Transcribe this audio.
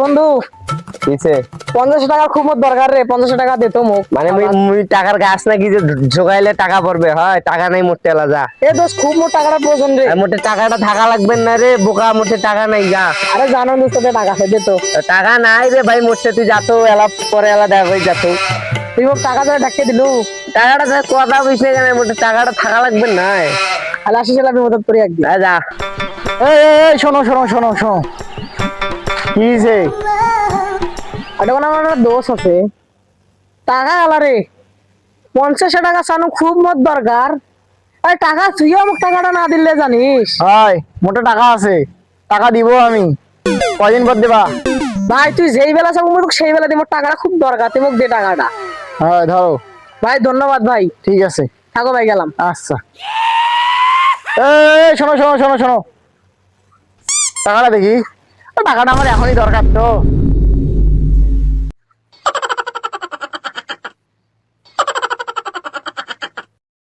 বন্ধু কিছে 50 টাকা খুব মোর দরকার রে, 50 টাকা দে তো মোক। মানে মুই টাকার গাছ নাকি যে জোগাইলে টাকা পড়বে? হয় টাকা নাই মোটে এলা যা। এ দোস্ত খুব মোর টাকাটা প্রয়োজন রে। মোটে টাকাটা থাকা লাগবে না রে বোকা, মোটে টাকা নাই যা। আরে জানো দোস্ত তোর টাকা আছে, দে তো। টাকা নাই রে ভাই মোটে, তুই যাতো এলা পরে এলা দেখা হয়ে যাতো। তুই মোক টাকা ধরে ঢাকিয়ে দিলু। টাকাটা কথা বুঝলে কেন, মোটে টাকাটা থাকা লাগবে না। তাহলে আসিস, আমি মদত করি একদিন। যা। এই শোনো শোনো শোনো শোনো, কি যে এটা কোনো আমার দোষ আছে, টাকা আলা রে 50 টাকা চানো খুব মোর দরকার। আরে টাকা তুইও মোক টাকাটা না দিলে জানিস। হয় মোটে টাকা আছে, টাকা দিব আমি। কয়দিন পর দিবা? ভাই তুই যেই বেলা চাবো মোক সেই বেলা দিব, টাকাটা খুব দরকার, তুই মোক দে টাকাটা। হয় ধরো। ভাই ধন্যবাদ ভাই। ঠিক আছে, থাকো ভাই, গেলাম। আচ্ছা। এই শোনো শোনো শোনো শোনো, টাকাটা দেখি। টাকাটা আমার এখনই দরকার তো।